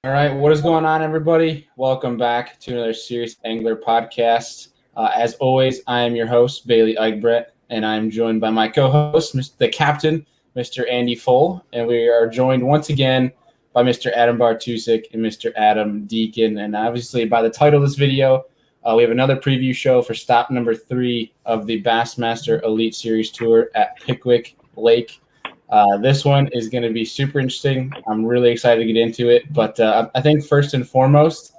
All right, what is going on, everybody? Welcome back to another Serious Angler podcast. As always, I am your host, Bailey Eichbrett, and I'm joined by my co-host, the captain, Mr. Andy Full, and we are joined once again by Mr. Adam Bartusik and Mr. Adam Deacon. And obviously, by the title of this video, we have another preview show for stop number 3 of the Bassmaster Elite Series tour at Pickwick Lake. This one is going to be super interesting. I'm really excited to get into it. But I think first and foremost,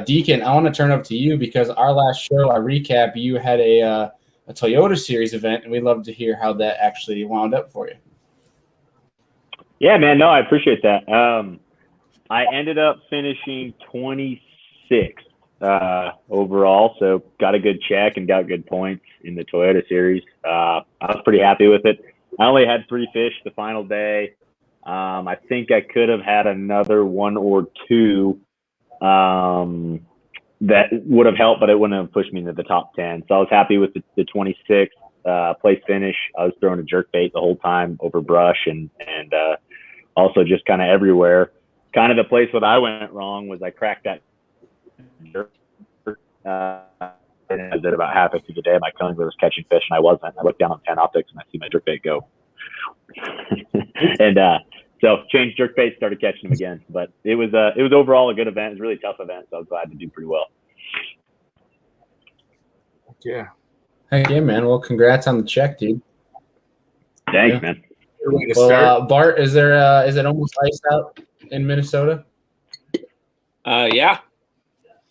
Deacon, I want to turn over to you because our last show, our recap, you had a Toyota Series event, and we'd love to hear how that actually wound up for you. Yeah, man. No, I appreciate that. I ended up finishing 26th overall, so got a good check and got good points in the Toyota Series. I was pretty happy with it. I only had 3 fish the final day. I think I could have had another 1 or 2 that would have helped, but it wouldn't have pushed me into the top 10. So I was happy with the 26th place finish. I was throwing a jerkbait the whole time over brush and also just kind of everywhere. Kind of the place that I went wrong was I cracked that jerk. And I did about half through the day. My cone was catching fish, and I wasn't. I looked down on 10 optics, and I see my jerkbait go. And so changed jerkbait, started catching them again. But it was overall a good event. It was a really tough event, so I was glad to do pretty well. Yeah. Heck yeah, man. Well, congrats on the check, dude. Thanks, man. Well, Bart, is it almost iced out in Minnesota? Yeah.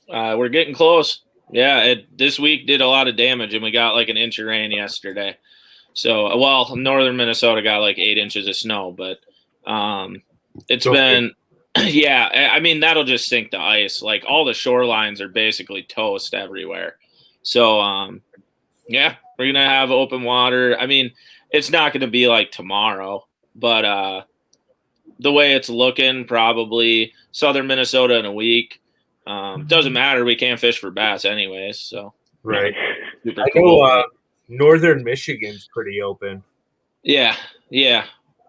We're getting close. Yeah, this week did a lot of damage, and we got like an inch of rain yesterday. So, well, northern Minnesota got like 8 inches of snow, but it's been, yeah, I mean, that'll just sink the ice. Like all the shorelines are basically toast everywhere. So, yeah, we're going to have open water. I mean, it's not going to be like tomorrow, but the way it's looking, probably southern Minnesota in a week. Doesn't matter. We can't fish for bass anyways. So right. Super I cool. know northern Michigan's pretty open. Yeah.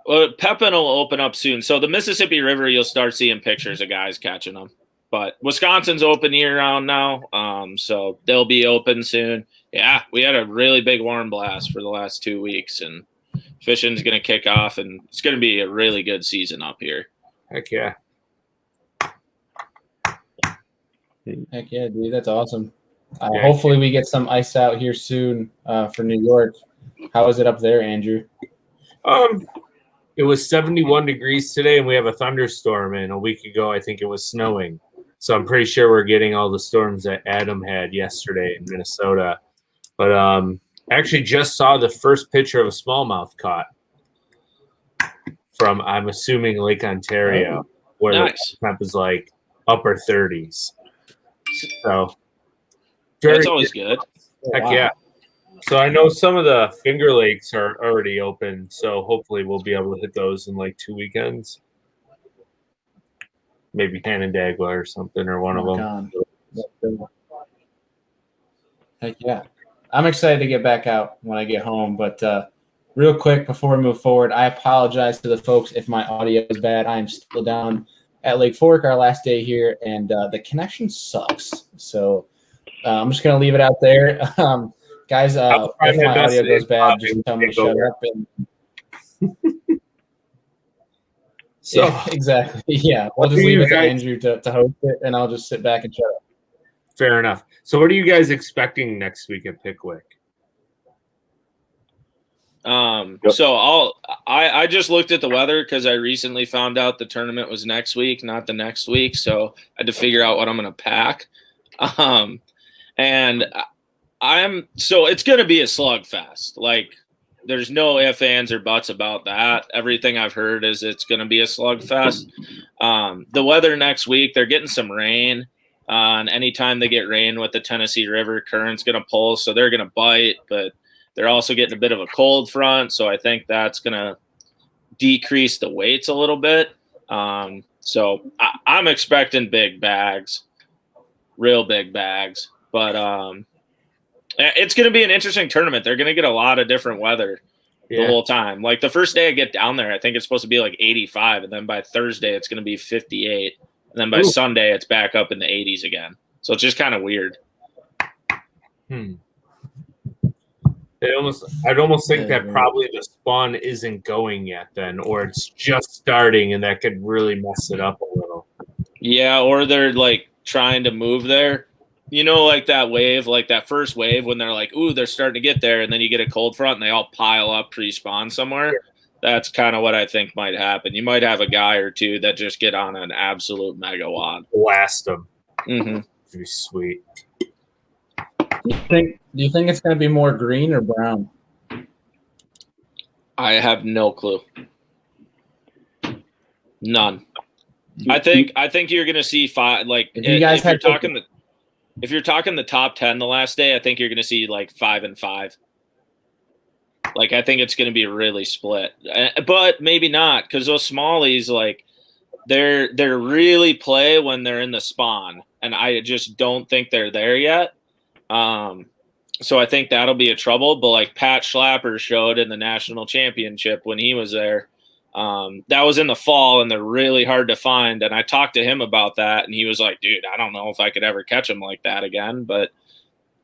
Well, Pepin will open up soon. So the Mississippi River, you'll start seeing pictures of guys catching them. But Wisconsin's open year round now, so they'll be open soon. Yeah, we had a really big warm blast for the last 2 weeks, and fishing's going to kick off, and it's going to be a really good season up here. Heck yeah. Heck yeah, dude. That's awesome. Hopefully we get some ice out here soon for New York. How is it up there, Andrew? It was 71 degrees today, and we have a thunderstorm. And a week ago, I think it was snowing. So I'm pretty sure we're getting all the storms that Adam had yesterday in Minnesota. But I actually just saw the first picture of a smallmouth caught from, I'm assuming, Lake Ontario, where nice. the temp is like upper 30s. So that's always good. Heck yeah. So I know some of the Finger Lakes are already open, so hopefully we'll be able to hit those in like 2 weekends. Maybe Canandaigua or something, or one of them. Heck yeah. I'm excited to get back out when I get home, but real quick before we move forward, I apologize to the folks if my audio is bad. I am still down at Lake Fork, our last day here, and the connection sucks. So I'm just going to leave it out there. Guys, if my audio goes bad, just tell me to shut up. So yeah, exactly. Yeah, we'll just leave it to Andrew to host it, and I'll just sit back and shut up. Fair enough. So what are you guys expecting next week at Pickwick? So I just looked at the weather because I recently found out the tournament was next week, not the next week. So I had to figure out what I'm going to pack. And so it's going to be a slugfest. Like there's no ifs, ands, or buts about that. Everything I've heard is it's going to be a slugfest. The weather next week, they're getting some rain. And anytime they get rain with the Tennessee River, current's going to pull, so they're going to bite, but they're also getting a bit of a cold front, so I think that's going to decrease the weights a little bit. So I'm expecting big bags, real big bags. But it's going to be an interesting tournament. They're going to get a lot of different weather the whole time. Like the first day I get down there, I think it's supposed to be like 85, and then by Thursday it's going to be 58. And then by Sunday, it's back up in the 80s again. So it's just kind of weird. I'd almost think that probably the spawn isn't going yet then, or it's just starting, and that could really mess it up a little. Yeah, or they're like trying to move there. You know, like that wave, like that first wave when they're like, ooh, they're starting to get there, and then you get a cold front and they all pile up pre-spawn somewhere. Yeah. That's kind of what I think might happen. You might have a guy or two that just get on an absolute megawatt. Blast them. Mm-hmm. That'd be sweet. Do you think it's going to be more green or brown? I have no clue. None. I think you're going to see 5. Like if you're talking the top 10 the last day, I think you're going to see like 5 and 5. Like I think it's going to be really split, but maybe not, because those smallies, like they're really play when they're in the spawn, and I just don't think they're there yet. So I think that'll be a trouble. But like Pat Schlapper showed in the national championship when he was there, that was in the fall, and they're really hard to find. And I talked to him about that, and he was like, dude, I don't know if I could ever catch them like that again. But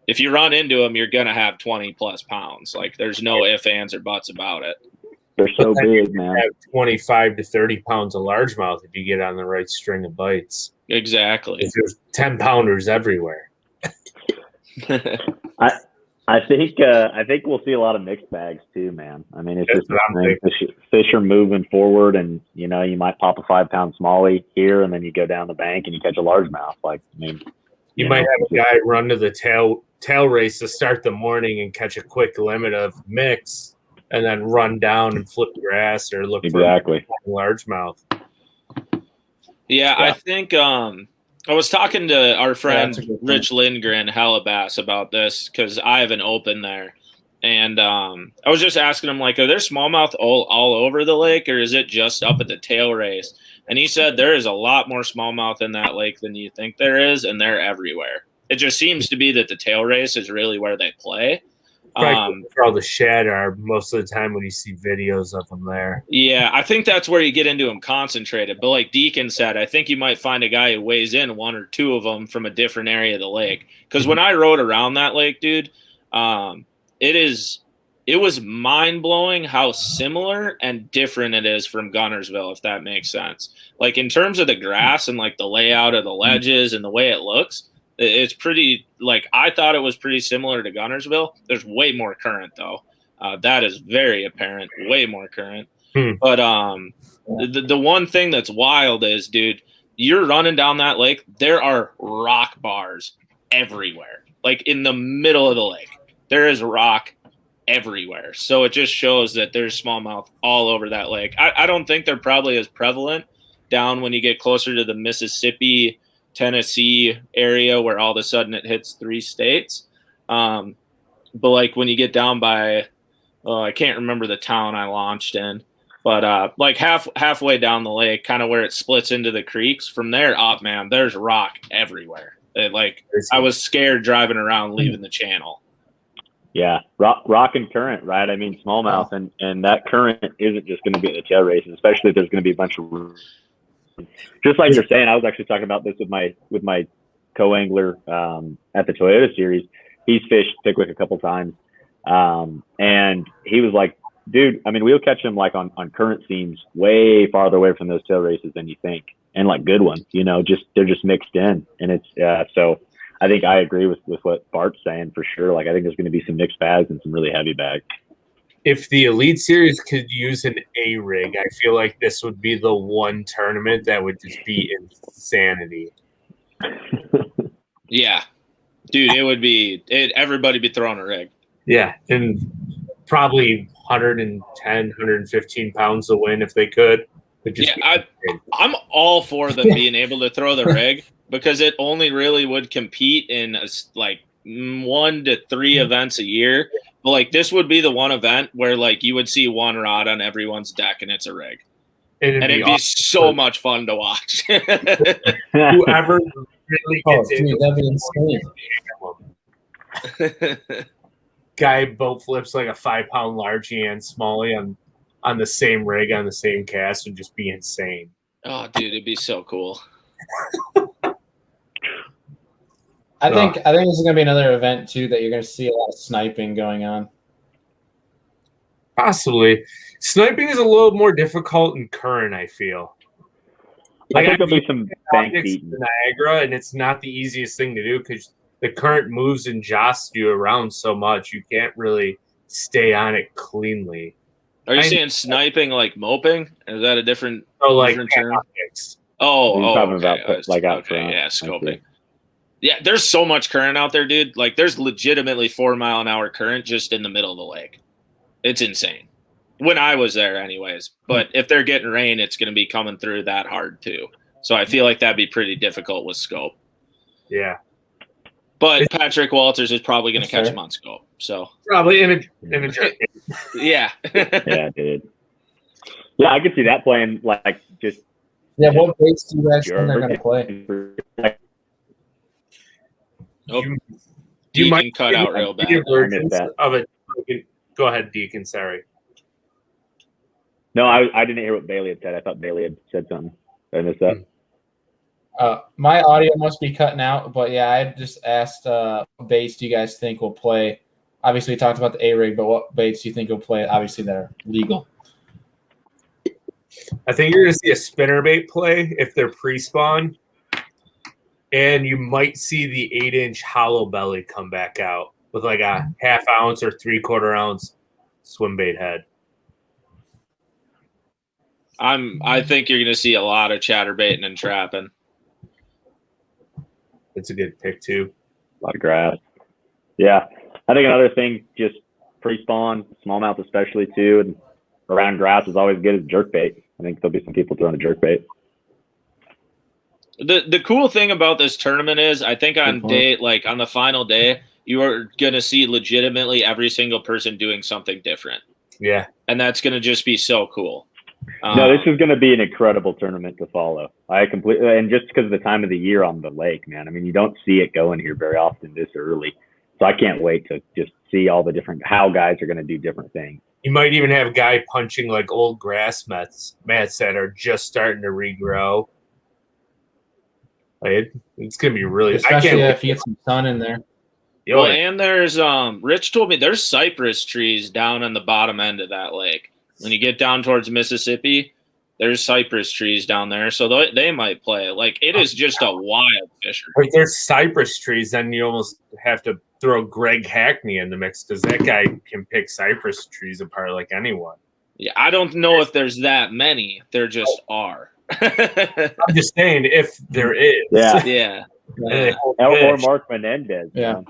if you run into them, you're going to have 20 plus pounds. Like there's no ifs, ands, or buts about it. They're so big, man. You have 25 to 30 pounds of largemouth if you get on the right string of bites. Exactly. If there's 10 pounders everywhere. I think we'll see a lot of mixed bags too, man. I mean, it's just fish are moving forward, and you know, you might pop a 5-pound smallie here, and then you go down the bank and you catch a largemouth. Like, I mean, you might have a guy run to the tail race to start the morning and catch a quick limit of mix, and then run down and flip grass or look for a largemouth. Yeah, I think I was talking to our friend Rich Lindgren, Hellabass, about this because I have an open there. And I was just asking him, like, are there smallmouth all over the lake, or is it just up at the tail race? And he said there is a lot more smallmouth in that lake than you think there is, and they're everywhere. It just seems to be that the tail race is really where they play. Where all the shad are most of the time when you see videos of them there. Yeah, I think that's where you get into them concentrated. But like Deacon said, I think you might find a guy who weighs in 1 or 2 of them from a different area of the lake. Because when I rode around that lake, dude, it was mind-blowing how similar and different it is from Gunnersville, if that makes sense. Like in terms of the grass and like the layout of the ledges and the way it looks, it's pretty, like, I thought it was pretty similar to Gunnersville. There's way more current, though. That is very apparent, way more current. But the one thing that's wild is, dude, you're running down that lake, there are rock bars everywhere. Like in the middle of the lake, there is rock everywhere. So it just shows that there's smallmouth all over that lake. I don't think they're probably as prevalent down when you get closer to the Mississippi, Tennessee area where all of a sudden it hits 3 states. But like when you get down by, I can't remember the town I launched in, but like halfway down the lake, kind of where it splits into the creeks, from there up, man, there's rock everywhere. I was scared driving around leaving the channel. Yeah, rock and current, right? I mean, smallmouth, and that current isn't just going to be at the tail races, especially if there's going to be a bunch of. Just like you're saying, I was actually talking about this with my co-angler at the Toyota Series. He's fished Pickwick a couple times, and he was like, "Dude, I mean, we'll catch them like on current seams way farther away from those tail races than you think, and like good ones, you know, they're just mixed in, and it's so." I think I agree with what Bart's saying for sure. Like I think there's going to be some mixed bags and some really heavy bags. If the Elite Series could use an A rig, I feel like this would be the one tournament that would just be insanity. Yeah, dude, it would be everybody be throwing a rig. Yeah, and probably 110, 115 pounds to win if they could. I'm all for them being able to throw the rig because it only really would compete in like 1 to 3 events a year. But like this would be the one event where like you would see one rod on everyone's deck and it's a rig. And it'd be so much fun to watch. Whoever really gets that'd be insane. Guy boat flips like a 5-pound largie and smallie on the same rig on the same cast would just be insane. Oh, dude, it'd be so cool. I think this is gonna be another event too that you're gonna see a lot of sniping going on. Possibly. Sniping is a little more difficult in current, I feel. I think there'll be some bank beating. Niagara, and it's not the easiest thing to do because the current moves and josts you around so much, you can't really stay on it cleanly. Are you saying sniping like moping? Is that a different, different term? Optics. Talking Okay. about like out front. Yeah, scoping. Yeah, there's so much current out there, dude. Like, there's legitimately 4-mile-an-hour current just in the middle of the lake. It's insane. When I was there, anyways. But if they're getting rain, it's going to be coming through that hard too. So I feel like that'd be pretty difficult with scope. Yeah. But Patrick Walters is probably going to catch him on scope. So probably in a jerk. Yeah. Yeah, dude. Yeah, I could see that playing like just. Yeah, what baits do you guys think they're going to play? You might cut out real bad. Of it. Go ahead, Deacon. Sorry. No, I didn't hear what Bailey had said. I thought Bailey had said something. Did I miss that? My audio must be cutting out, but yeah, I just asked what baits do you guys think will play? Obviously, we talked about the A-rig, but what baits do you think will play? Obviously, they're legal. I think you're going to see a spinnerbait play if they're pre-spawn, and you might see the 8-inch hollow belly come back out with like a half-ounce or 3/4 ounce swim bait head. I think you're going to see a lot of chatterbaiting and trapping. It's a good pick too. A lot of grass. Yeah, I think another thing, just pre-spawn, smallmouth especially too, and around grass is always good as jerkbait. I think there'll be some people throwing a jerkbait. The cool thing about this tournament is, I think on the final day, you are going to see legitimately every single person doing something different. Yeah, and that's going to just be so cool. No, this is going to be an incredible tournament to follow. And just because of the time of the year on the lake, man. I mean, you don't see it going here very often this early. So I can't wait to just see all the different how guys are going to do different things. You might even have a guy punching like old grass mats that are just starting to regrow. It's going to be really, especially if you get some sun in there. Well, and there's Rich told me there's cypress trees down on the bottom end of that lake. When you get down towards Mississippi, there's cypress trees down there, so they might play. Like, it is just a wild fishery. If there's cypress trees, then you almost have to throw Greg Hackney in the mix because that guy can pick cypress trees apart like anyone. Yeah, I don't know if there's that many. There just are. I'm just saying if there is. Yeah. Or Mark Menendez. Yeah.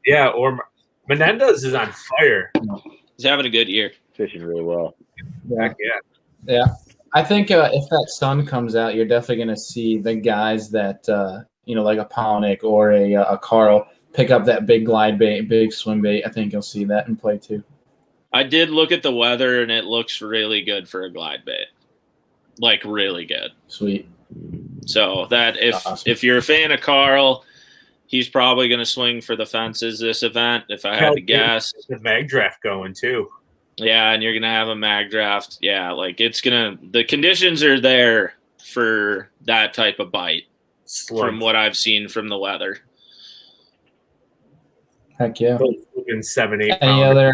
Yeah, or Menendez is on fire. He's having a good year. Fishing really well. Yeah. I think if that sun comes out, you're definitely going to see the guys that, like a Polnick or a Carl pick up that big glide bait, big swim bait. I think you'll see that in play too. I did look at the weather, and it looks really good for a glide bait. Like, really good. Sweet. So that if you're a fan of Carl, he's probably going to swing for the fences this event, if I had to guess. The mag draft going too. Yeah, and you're going to have a mag draft. Yeah, like the conditions are there for that type of bite from what I've seen from the weather. Heck yeah. 7-8 Any other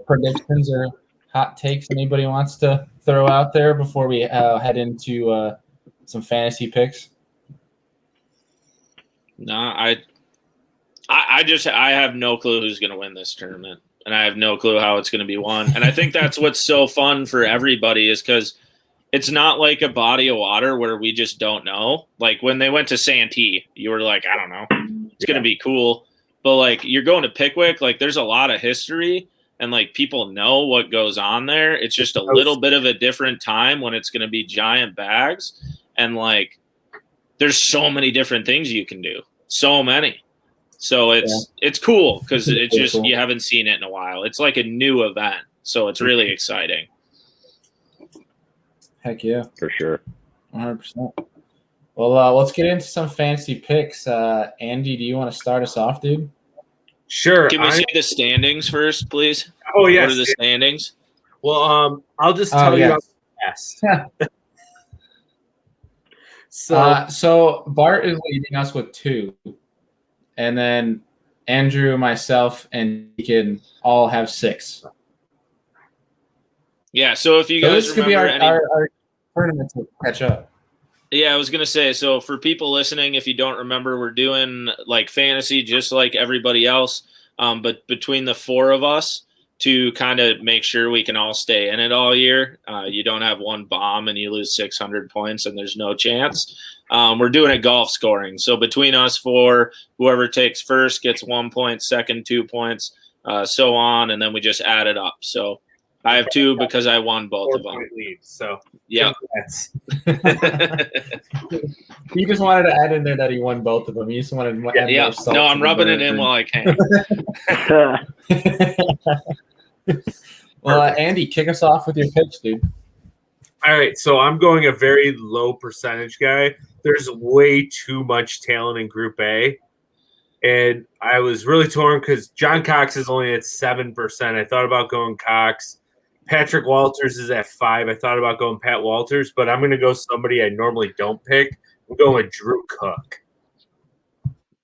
predictions or hot takes anybody wants to throw out there before we head into some fantasy picks? No, I have no clue who's going to win this tournament. And I have no clue how it's going to be won. And I think that's what's so fun for everybody is because it's not like a body of water where we just don't know. Like when they went to Santee, you were like, I don't know. It's going to be cool. But like you're going to Pickwick, like there's a lot of history and like people know what goes on there. It's just a little bit of a different time when it's going to be giant bags. And like there's so many different things you can do. So many. So it's cool because it's just cool. You haven't seen it in a while. It's like a new event, so it's really exciting. Heck yeah, for sure, 100%. Well, let's get into some fantasy picks. Andy, do you want to start us off, dude? Sure. Can we see the standings first, please? Oh yes. What are the standings? Well, I'll just tell you. Yes. So Bart is leading us with 2, and then Andrew, myself, and Deacon all have 6. Yeah. So if you So guys this could be remember our tournament to catch up. Yeah, I was gonna say. So for people listening, if you don't remember, we're doing like fantasy, just like everybody else. But between the 4 of us, to kind of make sure we can all stay in it all year, you don't have one bomb and you lose 600 points and there's no chance. We're doing a golf scoring. So between us 4, whoever takes first gets 1 point, second 2 points, so on, and then we just add it up. So I have 2 because I won both of them. Leaves, so yeah. He just wanted to add in there that he won both of them. He just wanted to add more salt. No, I'm rubbing it in while I can. Well, Andy, kick us off with your pitch, dude. All right, so I'm going a very low percentage guy. There's way too much talent in Group A. And I was really torn because John Cox is only at 7%. I thought about going Cox. Patrick Walters is at 5. I thought about going Pat Walters, but I'm going to go somebody I normally don't pick. I'm going with Drew Cook.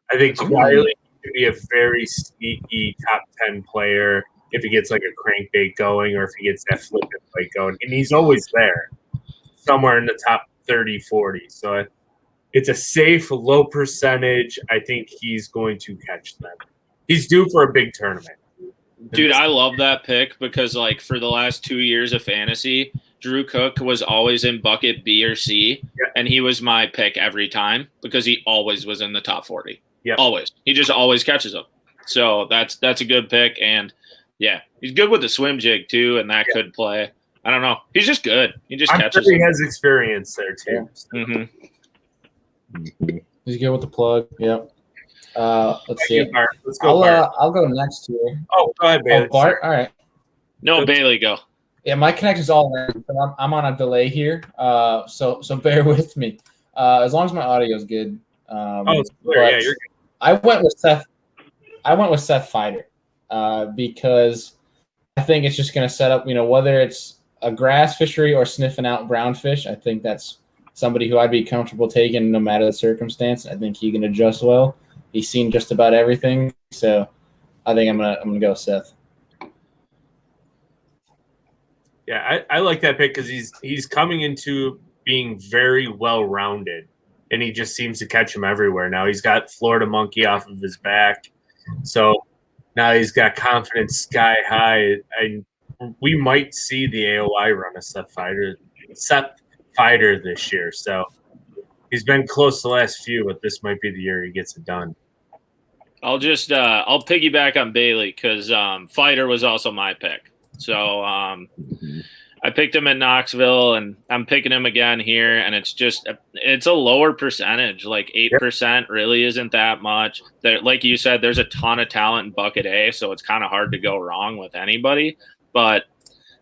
I think Wiley could be a very sneaky top 10 player if he gets like a crankbait going or if he gets that flip and plate going. And he's always there, somewhere in the top 30, 40. So it's a safe, low percentage. I think he's going to catch them. He's due for a big tournament. Dude, I love that pick because, like, for the last 2 years of fantasy, Drew Cook was always in bucket B or C, and he was my pick every time because he always was in the top 40. Yeah, always. He just always catches them. So that's a good pick, and yeah, he's good with the swim jig too, and that could play. I don't know. He's just good. He just catches. Sure he has experience there too. Yeah. He's good with the plug. Yep. Let's see. Let's go, Bart. I'll go next here. Oh, go ahead, Bailey. Oh, Bart. All right. No, Bailey, go. Yeah, my connection's all in, but I'm on a delay here. So bear with me. As long as my audio is good. It's clear. Yeah, you're good. I went with Seth Feider because I think it's just going to set up. Whether it's a grass fishery or sniffing out brown fish, I think that's somebody who I'd be comfortable taking no matter the circumstance. I think he can adjust well. He's seen just about everything, so I think I'm gonna go Seth. Yeah, I like that pick because he's coming into being very well rounded, and he just seems to catch him everywhere. Now he's got Florida Monkey off of his back, so now he's got confidence sky high. We might see the AOI run a Seth Feider this year, so. He's been close the last few, but this might be the year he gets it done. I'll just I'll piggyback on Bailey because Fighter was also my pick. So I picked him in Knoxville, and I'm picking him again here, and it's a lower percentage. Like 8% really isn't that much. Like you said, there's a ton of talent in Bucket A, so it's kind of hard to go wrong with anybody. But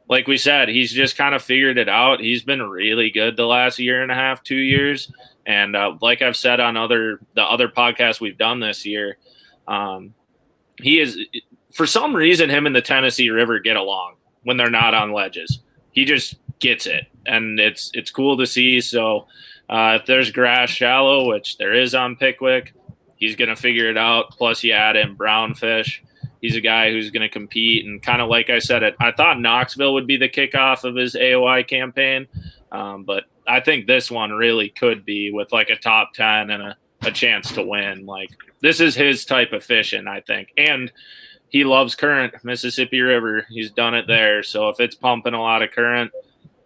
like we said, he's just kind of figured it out. He's been really good the last year and a half, 2 years. And like I've said on the other podcasts we've done this year, he is, for some reason, him and the Tennessee River get along when they're not on ledges. He just gets it, and it's cool to see. So if there's grass shallow, which there is on Pickwick, he's going to figure it out. Plus, you add in brownfish. He's a guy who's going to compete. And kind of like I said, I thought Knoxville would be the kickoff of his AOI campaign, but I think this one really could be with like a top 10 and a chance to win. Like this is his type of fishing, I think. And he loves current, Mississippi River. He's done it there. So if it's pumping a lot of current,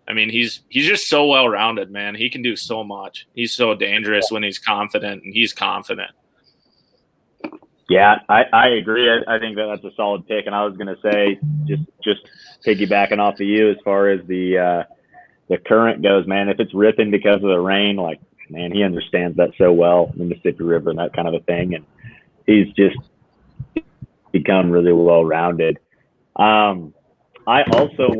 I mean, he's just so well-rounded, man. He can do so much. He's so dangerous when he's confident, and he's confident. Yeah, I agree. I think that's a solid pick. And I was going to say, just piggybacking off of you as far as the current goes, man, if it's ripping because of the rain, like, man, he understands that so well, the Mississippi River and that kind of a thing. And he's just become really well-rounded. I also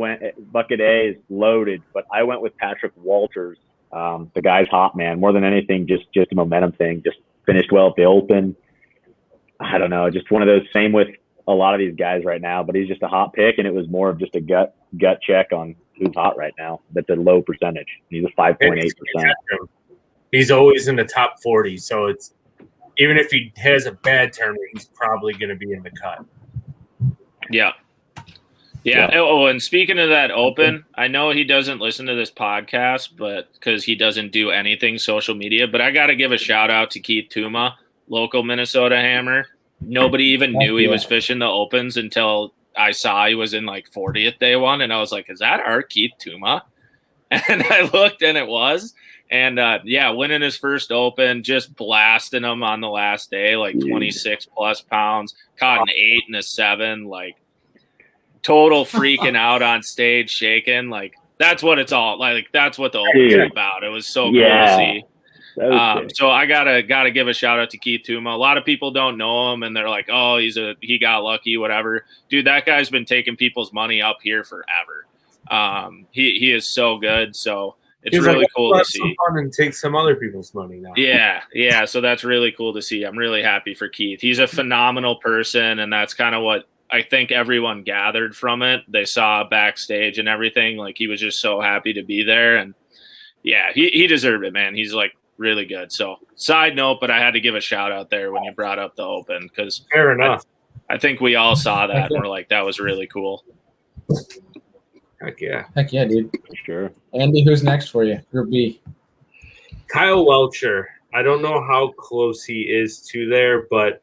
Bucket A is loaded, but I went with Patrick Walters. The guy's hot, man. More than anything, just a momentum thing. Just finished well at the Open. I don't know, just one of those, same with a lot of these guys right now, but he's just a hot pick, and it was more of just a gut check on who's hot right now. That's a low percentage. He's a 5.8%. he's always in the top 40. So it's even if he has a bad tournament, he's probably going to be in the cut. Yeah. Yeah. Oh, and speaking of that Open, I know he doesn't listen to this podcast, but because he doesn't do anything social media, but I got to give a shout out to Keith Tuma, local Minnesota hammer. Nobody even knew he was fishing the Opens until I saw he was in like 40th day one. And I was like, is that our Keith Tuma? And I looked and it was. And winning his first Open, just blasting him on the last day, like 26 plus pounds, caught an 8 and a 7, like total freaking out on stage, shaking. Like that's what it's all like. That's what the Open's about. It was so cool to see. So I gotta give a shout out to Keith Tuma. A lot of people don't know him, and they're like, "Oh, he got lucky, whatever." Dude, that guy's been taking people's money up here forever. He is so good. So it's really cool to see. Some fun and take some other people's money now. Yeah. So that's really cool to see. I'm really happy for Keith. He's a phenomenal person, and that's kind of what I think everyone gathered from it. They saw backstage and everything. Like he was just so happy to be there, and yeah, he deserved it, man. He's like really good. So side note, but I had to give a shout out there when you brought up the Open because fair enough. I think we all saw that and we're like, that was really cool. Heck yeah, dude. For sure. Andy, who's next for you? Group B. Kyle Welcher. I don't know how close he is to there, but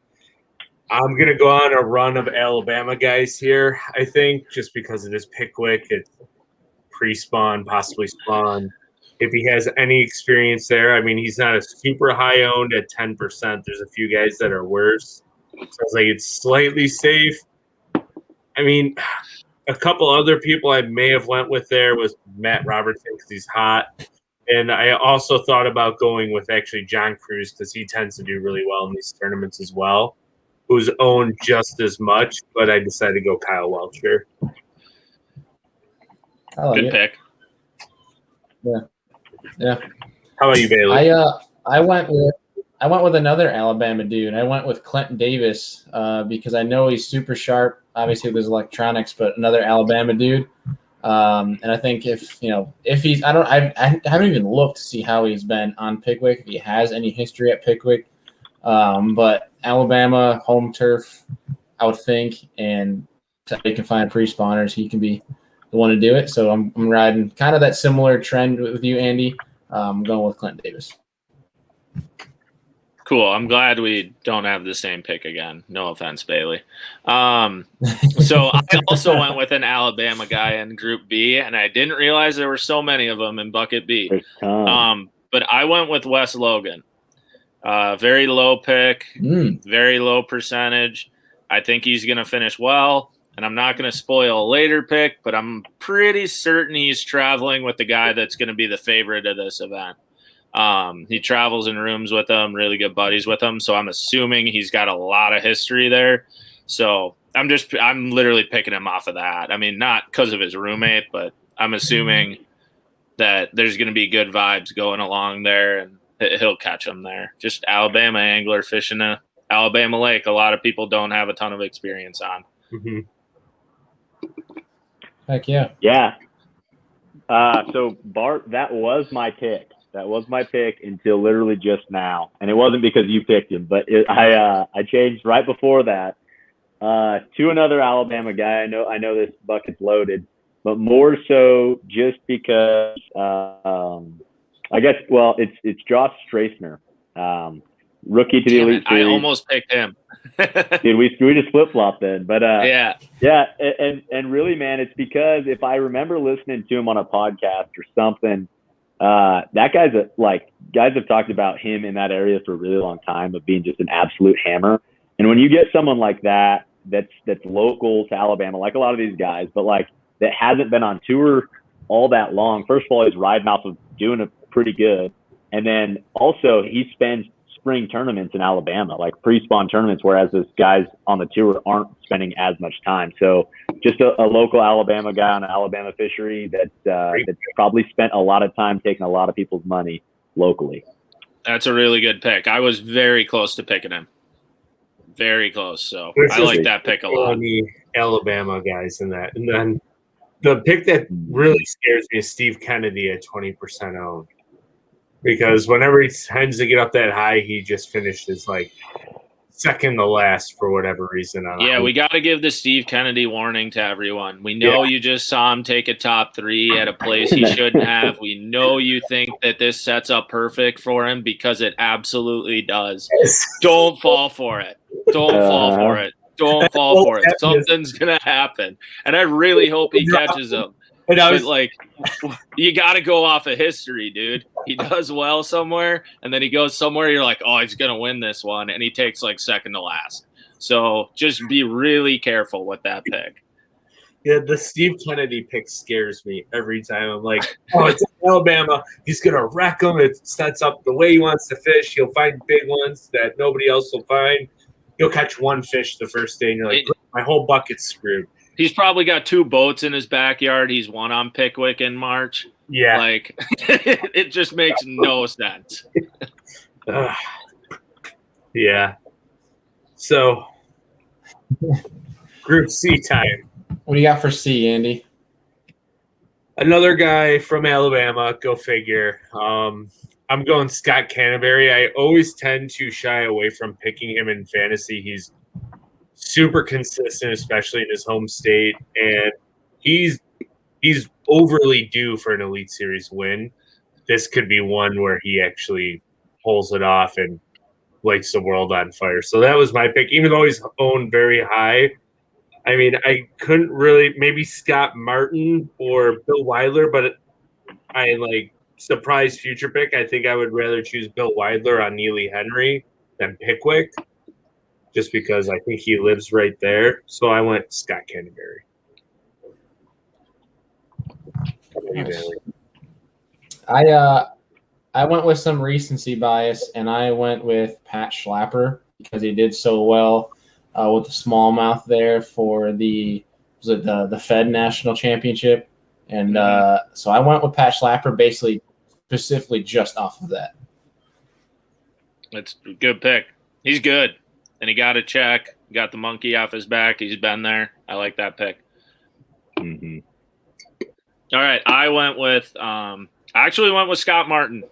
I'm going to go on a run of Alabama guys here, I think, just because it is Pickwick. It's pre-spawn, possibly spawn. If he has any experience there, I mean, he's not a super high owned at 10%. There's a few guys that are worse. So it's like it's slightly safe. I mean, a couple other people I may have went with there was Matt Robertson because he's hot. And I also thought about going with actually John Cruz because he tends to do really well in these tournaments as well, who's owned just as much, but I decided to go Kyle Welcher. Good pick. Yeah. How about you, Bailey? I went with another Alabama dude. I went with Clinton Davis because I know he's super sharp. Obviously, there's electronics, but another Alabama dude. And I think if he's, I haven't even looked to see how he's been on Pickwick, if he has any history at Pickwick. But Alabama home turf, I would think, and if they can find pre-spawners, he can be the one to do it. So I'm riding kind of that similar trend with you, Andy. I'm going with Clinton Davis. Cool. I'm glad we don't have the same pick again. No offense, Bailey. So I also went with an Alabama guy in Group B, and I didn't realize there were so many of them in Bucket B. But I went with Wes Logan. Very low pick, very low percentage. I think he's going to finish well. And I'm not going to spoil a later pick, but I'm pretty certain he's traveling with the guy that's going to be the favorite of this event. He travels in rooms with them, really good buddies with him. So I'm assuming he's got a lot of history there. So I'm literally picking him off of that. I mean, not because of his roommate, but I'm assuming that there's going to be good vibes going along there and he'll catch them there. Just Alabama angler fishing a Alabama lake. A lot of people don't have a ton of experience on. Mm-hmm. Heck yeah. Yeah. So Bart, that was my pick. That was my pick until literally just now, and it wasn't because you picked him, but I changed right before that to another Alabama guy. I know this bucket's loaded, but more so just because I guess it's Josh Streisner, rookie to the Elite Series. I almost picked him. Dude, we just flip flopped then, but yeah, and really, man, it's because if I remember listening to him on a podcast or something, that guy's guys have talked about him in that area for a really long time of being just an absolute hammer. And when you get someone like that, that's local to Alabama, like a lot of these guys, but that hasn't been on tour all that long. First of all, he's riding off of doing it pretty good, and then also he spends spring tournaments in Alabama, like pre-spawn tournaments, whereas those guys on the tour aren't spending as much time. So just a local Alabama guy on an Alabama fishery that's probably spent a lot of time taking a lot of people's money locally. That's a really good pick. I was very close to picking him. Very close. So I like that pick a lot. Alabama guys in that. And then the pick that really scares me is Steve Kennedy at 20% owned. because whenever he tends to get up that high, he just finishes like second to last for whatever reason. Yeah, we got to give the Steve Kennedy warning to everyone. We know you just saw him take a top 3 at a place he shouldn't have. We know you think that this sets up perfect for him because it absolutely does. Don't fall for it. Don't fall for it. Don't fall for it. Something's going to happen. And I really hope he catches him. But, like, you got to go off of history, dude. He does well somewhere, and then he goes somewhere, you're like, oh, he's going to win this one, and he takes, like, second to last. So just be really careful with that pick. Yeah, the Steve Kennedy pick scares me every time. I'm like, oh, it's Alabama. He's going to wreck them. It sets up the way he wants to fish. He'll find big ones that nobody else will find. He'll catch one fish the first day, and you're like, my whole bucket's screwed. He's probably got 2 boats in his backyard. He's one on Pickwick in March. Yeah. Like, it just makes no sense. Yeah. So, Group C time. What do you got for C, Andy? Another guy from Alabama, go figure. I'm going Scott Canterbury. I always tend to shy away from picking him in fantasy. He's super consistent, especially in his home state, and he's overly due for an Elite Series win. This could be one where he actually pulls it off and lights the world on fire. So that was my pick, even though he's owned very high. I mean, I couldn't really, maybe Scott Martin or Bill Weidler, but I like surprise future pick. I think I would rather choose Bill Weidler on Neely Henry than Pickwick, just because I think he lives right there. So I went Scott Canterbury. Nice. I went with some recency bias, and I went with Pat Schlapper because he did so well with the smallmouth there for the Fed National Championship, and so I went with Pat Schlapper basically specifically just off of that. That's a good pick. He's good. And he got a check, got the monkey off his back. He's been there. I like that pick. Mm-hmm. All right, I actually went with Scott Martin.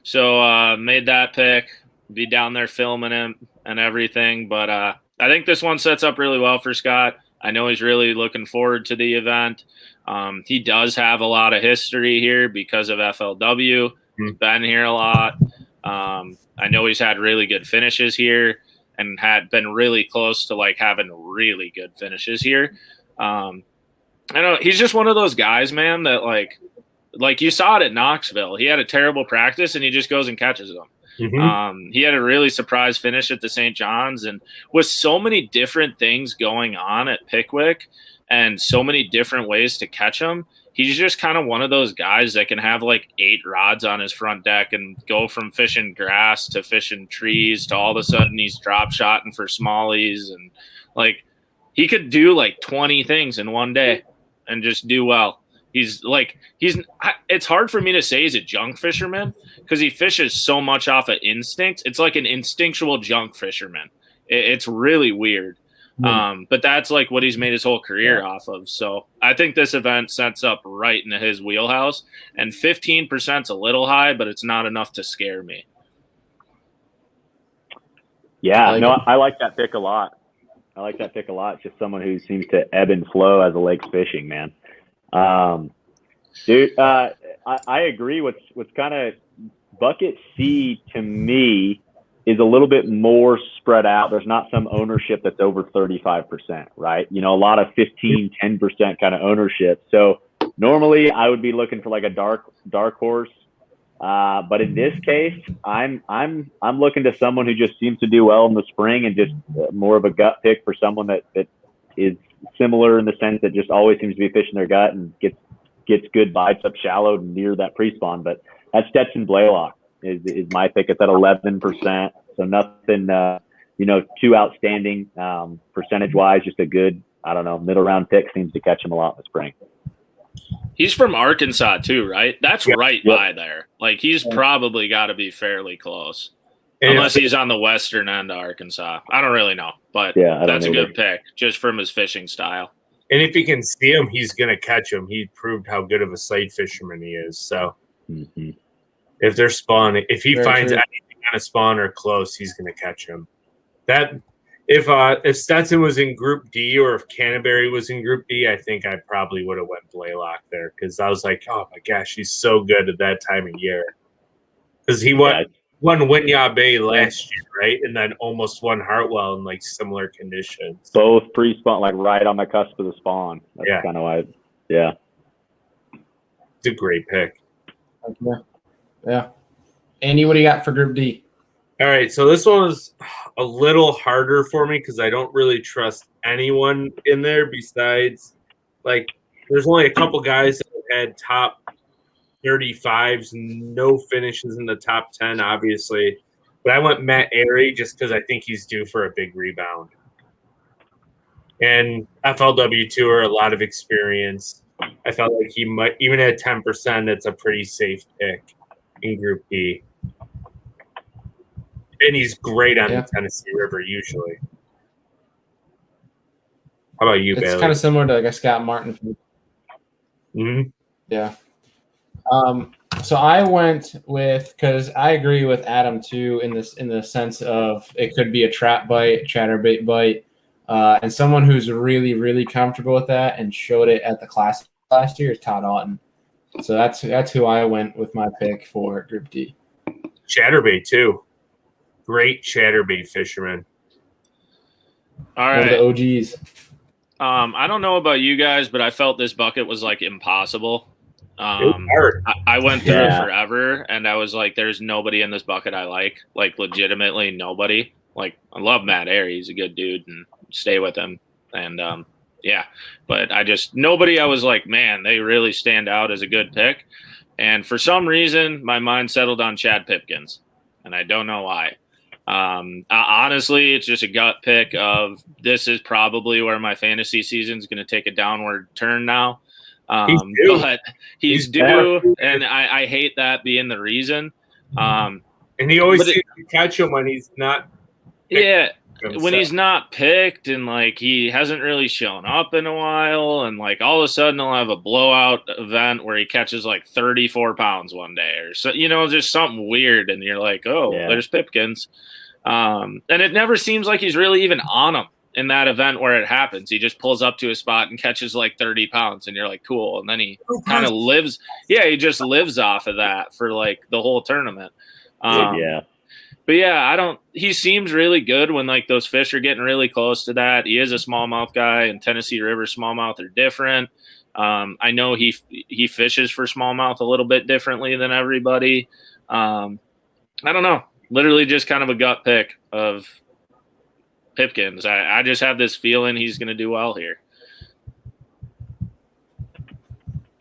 So made that pick, be down there filming him and everything. But I think this one sets up really well for Scott. I know he's really looking forward to the event. He does have a lot of history here because of FLW. He's been here a lot. I know he's had really good finishes here and had been really close to like having really good finishes here. I know he's just one of those guys, man, that like you saw it at Knoxville. He had a terrible practice and he just goes and catches them. Mm-hmm. He had a really surprise finish at the St. John's, and with so many different things going on at Pickwick and so many different ways to catch them, he's just kind of one of those guys that can have like 8 rods on his front deck and go from fishing grass to fishing trees to all of a sudden he's drop shotting for smallies, and like he could do like 20 things in one day and just do well. It's hard for me to say he's a junk fisherman because he fishes so much off of instinct. It's like an instinctual junk fisherman. It's really weird. But that's like what he's made his whole career off of. So I think this event sets up right into his wheelhouse, and 15% is a little high, but it's not enough to scare me. Yeah, I like that pick a lot. Just someone who seems to ebb and flow as the lake's fishing, man. Dude, I agree. What's kind of bucket C to me is a little bit more spread out. There's not some ownership that's over 35%, right? You know, a lot of 15, 10% kind of ownership. So normally I would be looking for like a dark horse. But in this case, I'm looking to someone who just seems to do well in the spring and just more of a gut pick for someone that is similar in the sense that just always seems to be fishing their gut and gets good bites up shallow near that pre-spawn. But that's Stetson Blaylock is my pick. It's at 11%. So nothing, too outstanding percentage-wise, just a good, middle round pick. Seems to catch him a lot in the spring. He's from Arkansas too, right? That's right by there. Like he's probably got to be fairly close. Unless he's on the western end of Arkansas. I don't really know, but that's a good pick just from his fishing style. And if he can see him, he's going to catch him. He proved how good of a sight fisherman he is. So If they're spawning, if he Very finds true. anything on a spawn or close, he's going to catch him. That if Stetson was in Group D or if Canterbury was in Group D, I think I probably would have went Blaylock there because I was like, oh my gosh, he's so good at that time of year. Because he won Winyah Bay last year, right? And then almost won Hartwell in like similar conditions. Both pre-spawn, like right on the cusp of the spawn. That's kind of why. Yeah. It's a great pick. Yeah. Andy, what do you got for Group D? All right, so this one was a little harder for me because I don't really trust anyone in there besides, like, there's only a couple guys that have had top 35s, no finishes in the top 10, obviously. But I went Matt Airy just because I think he's due for a big rebound. And FLW Tour, a lot of experience. I felt like he might, even at 10%, it's a pretty safe pick in Group D. And he's great on the Tennessee River usually. How about you, Bailey? It's kind of similar to like a Scott Martin. Mm-hmm. Yeah. So I went with, because I agree with Adam too in the sense of it could be a trap bite, chatterbait bite, and someone who's really, really comfortable with that and showed it at the Classic last year is Todd Auten. So that's who I went with my pick for Group D. Chatterbait too. Great chatterbait fisherman. All right. One of the OGs. I don't know about you guys, but I felt this bucket was like impossible. I went through it forever, and I was like, there's nobody in this bucket I like legitimately nobody. Like, I love Matt Airy. He's a good dude, and stay with him. And, but nobody I was like, man, they really stand out as a good pick. And for some reason, my mind settled on Chad Pipkins, and I don't know why. Honestly, it's just a gut pick of this is probably where my fantasy season is going to take a downward turn now. But he's due, and I hate that being the reason. And he always seems to catch him when he's not. When he's not picked, and like he hasn't really shown up in a while, and like all of a sudden he'll have a blowout event where he catches like 34 pounds one day, or so, just something weird, and you're like, there's Pipkins. And it never seems like he's really even on him in that event where it happens. He just pulls up to a spot and catches like 30 pounds, and you're like, cool. And then he kind of lives. Yeah, he just lives off of that for like the whole tournament. But he seems really good when like those fish are getting really close to that. He is a smallmouth guy, and Tennessee River smallmouth are different. I know he fishes for smallmouth a little bit differently than everybody. I don't know. Literally just kind of a gut pick of Pipkins. I just have this feeling he's going to do well here.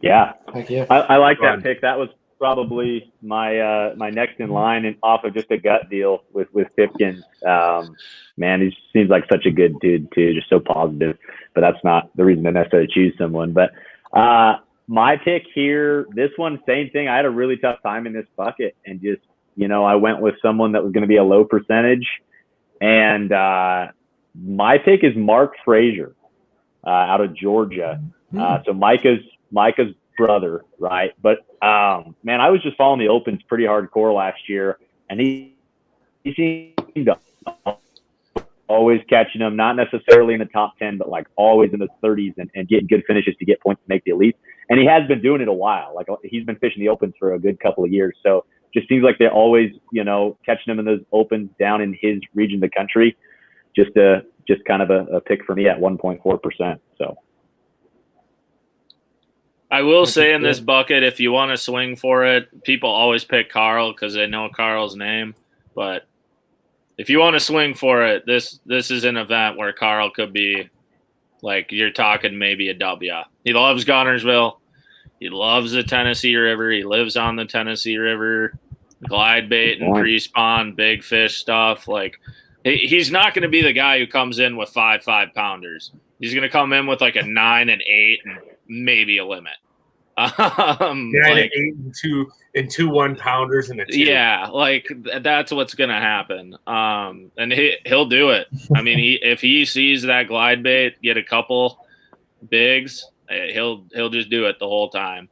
Yeah. Heck yeah. I like that pick. That was probably my next in line, and off of just a gut deal with Pipkins. Man, he seems like such a good dude too, just so positive. But that's not the reason to necessarily choose someone. But my pick here, this one, same thing. I had a really tough time in this bucket, and just I went with someone that was going to be a low percentage, and my pick is Mark Frazier out of Georgia. So Micah's brother, right? But man, I was just following the opens pretty hardcore last year, and he seemed to always catching them, not necessarily in the top 10, but like always in the 30s and getting good finishes to get points to make the elite. And he has been doing it a while. Like, he's been fishing the opens for a good couple of years. So just seems like they're always, catching them in those opens down in his region of the country. Just kind of a pick for me at 1.4%. So. I will say in this bucket, if you want to swing for it, people always pick Carl because they know Carl's name. But if you want to swing for it, this is an event where Carl could be, like, you're talking maybe a W. He loves Gunnersville. He loves the Tennessee River. He lives on the Tennessee River. Glide bait and pre-spawn, big fish stuff. Like, he's not going to be the guy who comes in with 5 5-pounders. He's going to come in with like a 9 and 8 and maybe a limit. 9 and 8 and two 1-pounders and a 2. Yeah, like that's what's gonna happen. And he'll do it. I mean, if he sees that glide bait get a couple bigs, he'll just do it the whole time.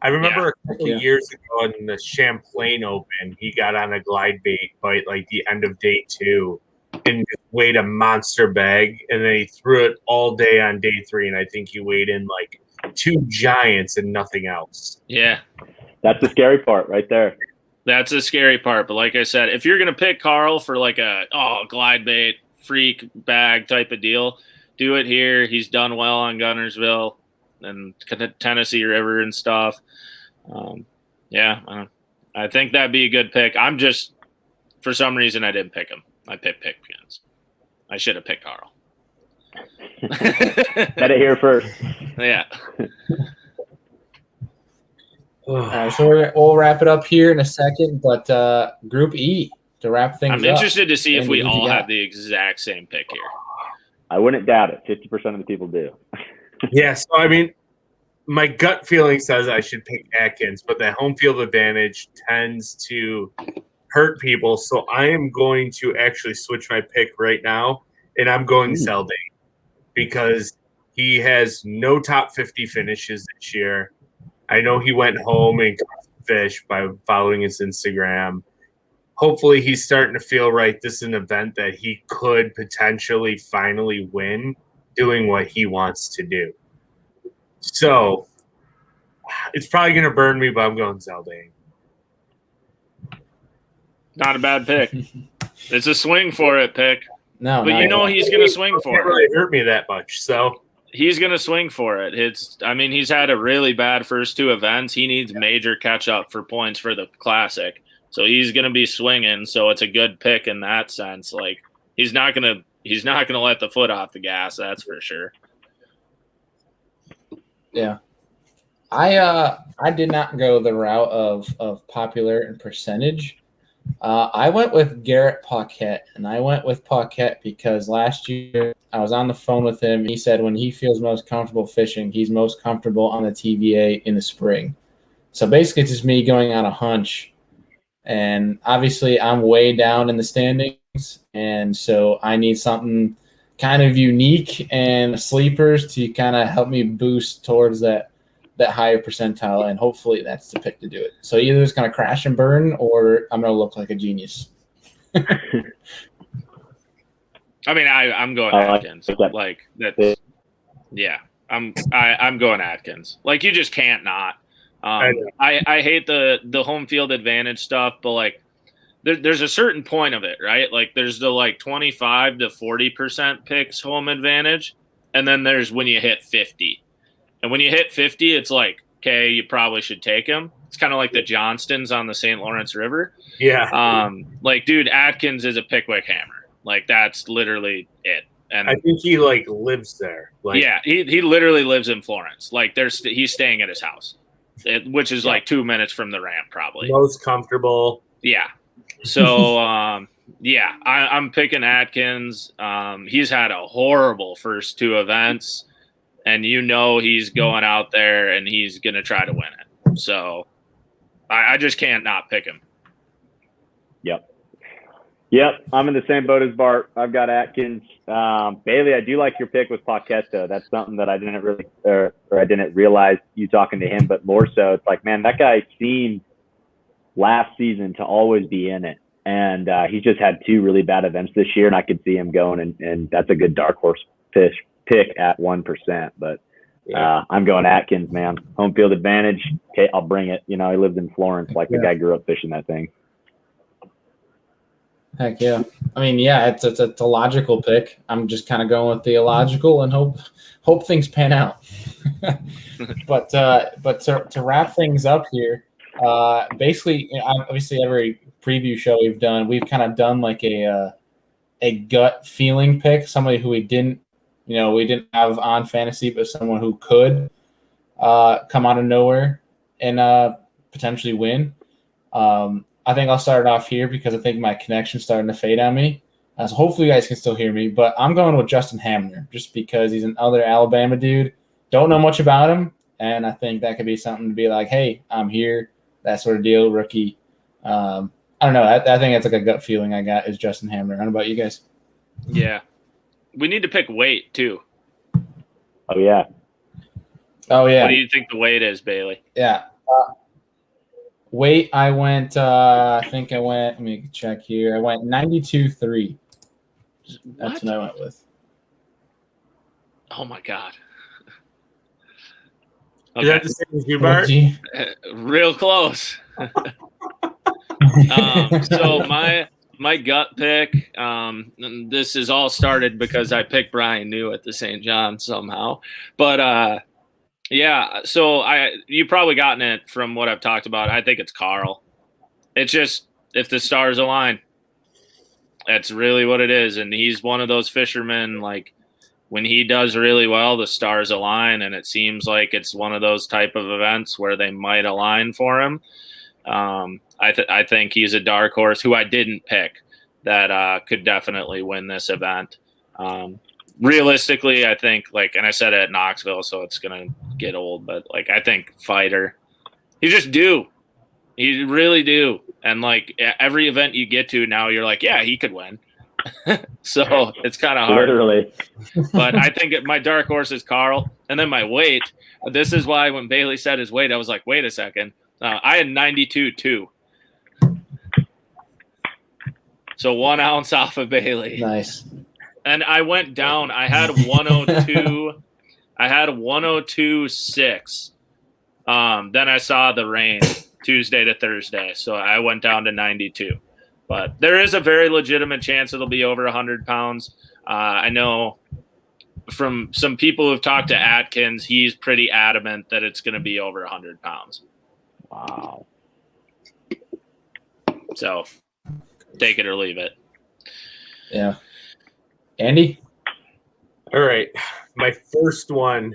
I remember a couple Yeah. years ago in the Champlain Open, he got on a glide bait by like the end of day 2 and just weighed a monster bag, and then he threw it all day on day 3, and I think he weighed in like 2 giants and nothing else. Yeah. That's the scary part right there. That's the scary part. But like I said, if you're going to pick Carl for like a glide bait freak bag type of deal, do it here. He's done well on Gunnersville and Tennessee River and stuff. I think that'd be a good pick. I'm just, for some reason, I didn't pick him. I picked Pickens. I should have picked Carl. Said it here first. Yeah. So we'll wrap it up here in a second, but Group E to wrap things up. I'm interested to see if we Andy, all have the exact same pick here. I wouldn't doubt it. 50% of the people do. Yeah, so I mean, my gut feeling says I should pick Atkins, but the home field advantage tends to hurt people. So I am going to actually switch my pick right now, and I'm going Seldane because he has no top 50 finishes this year. I know he went home and caught fish by following his Instagram. Hopefully he's starting to feel right. This is an event that he could potentially finally win doing what he wants to do. So it's probably going to burn me, but I'm going Seldane. Not a bad pick. It's a swing for it pick. No, but you know he's going to swing for it. It really hurt me that much, so he's going to swing for it. He's had a really bad first 2 events. He needs major catch up for points for the Classic. So he's going to be swinging. So it's a good pick in that sense. Like he's not going to let the foot off the gas. That's for sure. Yeah. I did not go the route of popular and percentage. I went with Garrett Paquette, and I went with Paquette because last year I was on the phone with him. He said when he feels most comfortable fishing, he's most comfortable on the TVA in the spring. So basically it's just me going on a hunch. And obviously I'm way down in the standings, and so I need something kind of unique and sleepers to kind of help me boost towards that higher percentile, and hopefully that's the pick to do it. So either it's going to crash and burn, or I'm going to look like a genius. I mean, I'm going Atkins. Like that's I'm going Atkins. Like you just can't not. I hate the home field advantage stuff, but like there's a certain point of it, right? Like there's the like 25 to 40% picks home advantage, and then there's when you hit 50. And when you hit 50, it's like, okay, you probably should take him. It's kind of like the Johnstons on the St. Lawrence River. yeah. Like, dude, Atkins is a Pickwick hammer. Like, that's literally it. And I think he like lives there. Like, yeah, he literally lives in Florence. Like, he's staying at his house, which is like 2 minutes from the ramp, probably. most comfortable. Yeah. So, I'm picking Atkins. He's had a horrible first 2 events. And he's going out there and he's going to try to win it. So I just can't not pick him. Yep. I'm in the same boat as Bart. I've got Atkins. Bailey, I do like your pick with Paquette, though. That's something that I didn't really or I didn't realize you talking to him, but more so it's like, man, that guy seemed last season to always be in it. And he's just had 2 really bad events this year, and I could see him going, and that's a good dark horse pick at 1%, but I'm going Atkins, man. Home field advantage. Okay, I'll bring it. He lived in Florence, like the guy grew up fishing that thing. Heck yeah. I mean, yeah, it's a logical pick. I'm just kind of going with the illogical and hope things pan out. but to wrap things up here, basically, obviously every preview show we've kind of done like a gut feeling pick, somebody who we didn't have on fantasy, but someone who could come out of nowhere and potentially win. I think I'll start it off here because I think my connection's starting to fade on me. So hopefully you guys can still hear me. But I'm going with Justin Hamner just because he's another Alabama dude. Don't know much about him, and I think that could be something to be like, hey, I'm here, that sort of deal, rookie. I don't know. I think that's like a gut feeling I got is Justin Hamner. I don't know about you guys. Yeah. We need to pick weight, too. Oh, yeah. What do you think the weight is, Bailey? Yeah. Weight, I went, let me check here. I went 92.3. That's what I went with. Oh, my God. Is that the same as you, Bart? Real close. So my gut pick, this is all started because I picked Brian New at the St. John somehow. But yeah, so you probably gotten it from what I've talked about. I think it's Carl. It's just if the stars align. That's really what it is. And he's one of those fishermen, like when he does really well, the stars align, and it seems like it's one of those type of events where they might align for him. I think he's a dark horse who I didn't pick that could definitely win this event. Realistically, I think, like, and I said it at Knoxville, so it's going to get old, but like, I think Fighter, you just do. You really do. And like every event you get to now, you're like, yeah, he could win. So it's kind of hard. Literally. But I think my dark horse is Carl. And then my weight, this is why when Bailey said his weight, I was like, wait a second. I had 92.2. So 1 ounce off of Bailey. Nice. And I went down. I had 102. I had 102.6. Then I saw the rain Tuesday to Thursday. So I went down to 92. But there is a very legitimate chance it'll be over 100 pounds. I know from some people who've talked to Atkins, he's pretty adamant that it's going to be over 100 pounds. Wow. So take it or leave it. Yeah. Andy? All right. My first one,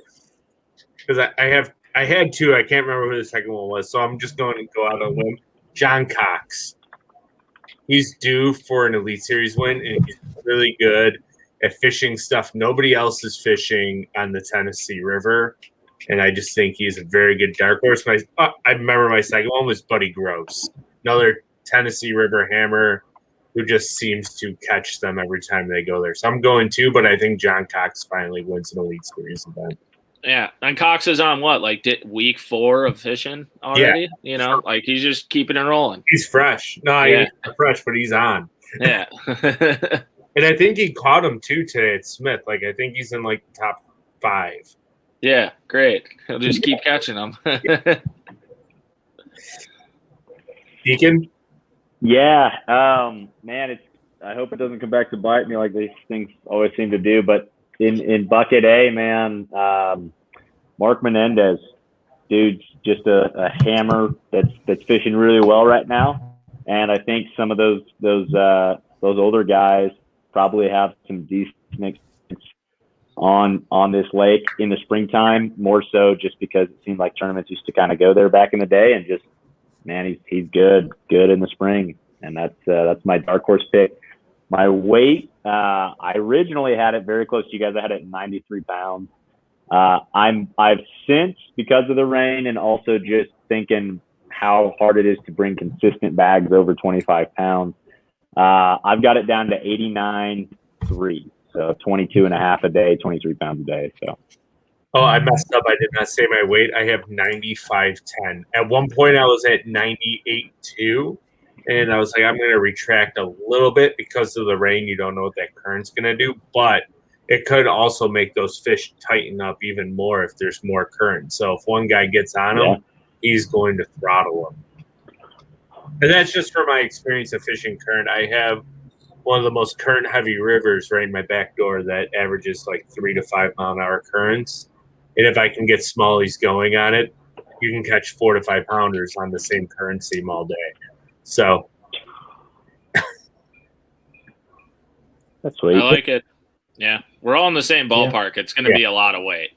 because I had two. I can't remember who the second one was, so I'm just going to go out on a limb. John Cox. He's due for an Elite Series win, and he's really good at fishing stuff nobody else is fishing on the Tennessee River. And I just think he's a very good dark horse. I remember my second one was Buddy Gross, another Tennessee River hammer who just seems to catch them every time they go there. So I'm going to, but I think John Cox finally wins an Elite Series event. Yeah, and Cox is on what, like week 4 of fishing already? Yeah. You know, like he's just keeping it rolling. He's fresh. No, he's not fresh, but he's on. Yeah. And I think he caught him too today at Smith. Like I think he's in like the top 5. Yeah, great. He'll just keep catching them. Deacon? Yeah, man, I hope it doesn't come back to bite me like these things always seem to do. But in bucket A, man, Mark Menendez, dude's just a hammer that's fishing really well right now. And I think some of those older guys probably have some decent experience on this lake in the springtime, more so just because it seemed like tournaments used to kind of go there back in the day, and just, man, he's good in the spring. And that's my dark horse pick. My weight, I originally had it very close to you guys. I had it at 93 pounds. I've since, because of the rain and also just thinking how hard it is to bring consistent bags over 25 pounds, I've got it down to 89.3. So 22 and a half a day, 23 pounds a day. So. Oh, I messed up. I did not say my weight. I have 95.10. At one point, I was at 98.2. And I was like, I'm going to retract a little bit because of the rain. You don't know what that current's going to do. But it could also make those fish tighten up even more if there's more current. So if one guy gets on them, he's going to throttle them. And that's just from my experience of fishing current. I have one of the most current-heavy rivers right in my back door that averages like 3 to 5 mile-an-hour currents. And if I can get smallies going on it, you can catch 4 to 5 pounders on the same current seam all day. So that's sweet. I like it. Yeah, we're all in the same ballpark. It's going to be a lot of weight.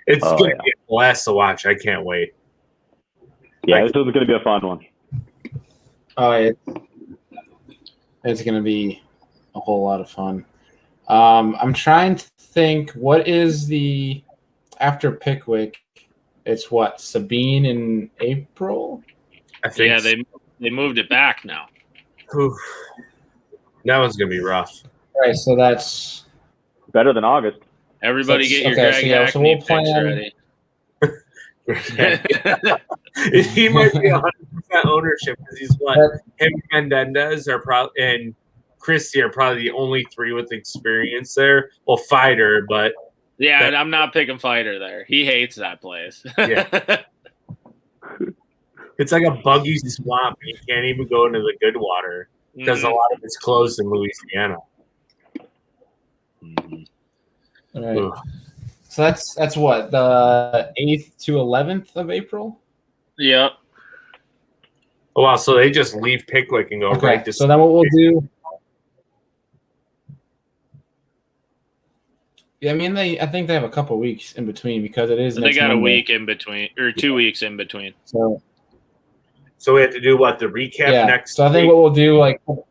It's going to be a blast to watch. I can't wait. Yeah, this is going to be a fun one. Oh, it's going to be a whole lot of fun. I'm trying to think, what is the after Pickwick? It's what, Sabine in April? I think. Yeah, they moved it back now. Oof. That one's going to be rough. All right, so that's better than August. Everybody get your drag so we'll plan. ready. He might be 100% ownership because he's what him and Mendez are probably and Christie are probably the only three with experience there. Well, Fighter, but yeah, I'm not picking Fighter there. He hates that place. Yeah. It's like a buggy swamp. You can't even go into the good water because a lot of it's closed in Louisiana. All right. Ugh. So that's what, the 8th to 11th of April? Yep. Oh, wow. So they just leave Pickwick and go right to. So then what we'll do. Yeah, I mean, I think they have a couple weeks in between because it is. They got Monday. A week in between, or 2 weeks in between. So we have to do what, the recap next. So I think what we'll do, like, for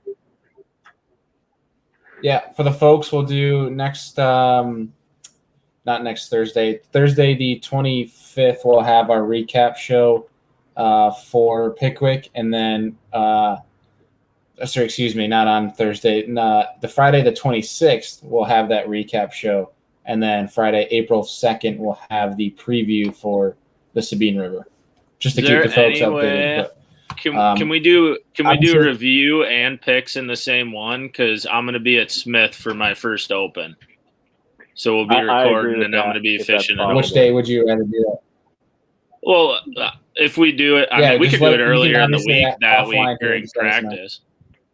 the folks, we'll do next. Not next Thursday. Thursday the 25th, we'll have our recap show for Pickwick, and then excuse me, not on Thursday. The Friday the 26th, we'll have that recap show. And then Friday, April 2nd, we'll have the preview for the Sabine River, just to keep the folks updated. But, can we do review and picks in the same one? Because I'm going to be at Smith for my first open, so we'll be recording, and I'm going to be fishing. Which day would you rather do that? Well, if we do it, I mean, we could do it earlier in the week that week during practice.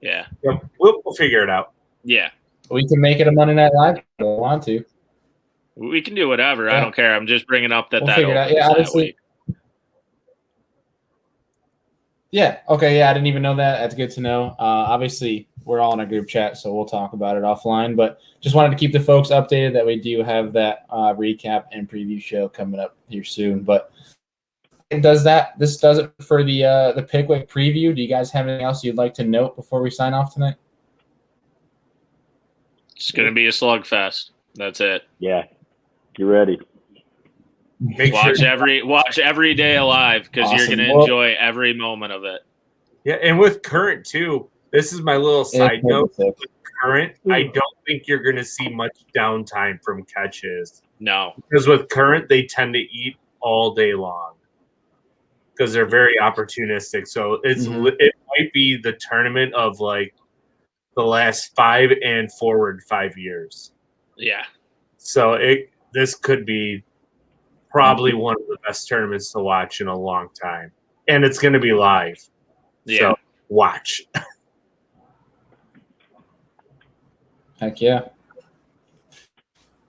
Yeah, we'll figure it out. Yeah, we can make it a Monday Night Live if we want to. We can do whatever. Yeah. I don't care. I'm just bringing up that figure it out. Yeah, obviously. Yeah. Okay. Yeah, I didn't even know that. That's good to know. Obviously, we're all in a group chat, so we'll talk about it offline. But just wanted to keep the folks updated that we do have that recap and preview show coming up here soon. But this does it for the Pickwick preview. Do you guys have anything else you'd like to note before we sign off tonight? It's going to be a slugfest. That's it. Yeah. You ready? Watch every day alive because you're going to enjoy every moment of it. Yeah, and with Current too. This is my little side note. With Current, I don't think you're going to see much downtime from catches. No, because with Current, they tend to eat all day long because they're very opportunistic. So it might be the tournament of like the last 5 and forward 5 years. Yeah. So this could be probably one of the best tournaments to watch in a long time. And it's going to be live. Yeah. So watch. Heck yeah.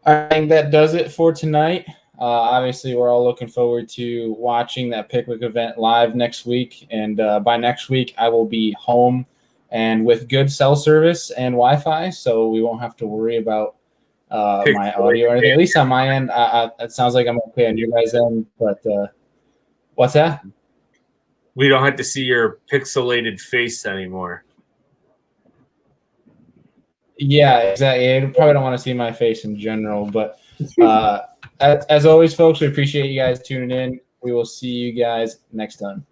I think that does it for tonight. Obviously, we're all looking forward to watching that Pickwick event live next week. And by next week, I will be home and with good cell service and Wi-Fi, so we won't have to worry about my audio or anything. At least on my end, it sounds like I'm okay on your guys' end. But what's that? We don't have to see your pixelated face anymore. Yeah, exactly. I probably don't want to see my face in general. But as always, folks, we appreciate you guys tuning in. We will see you guys next time.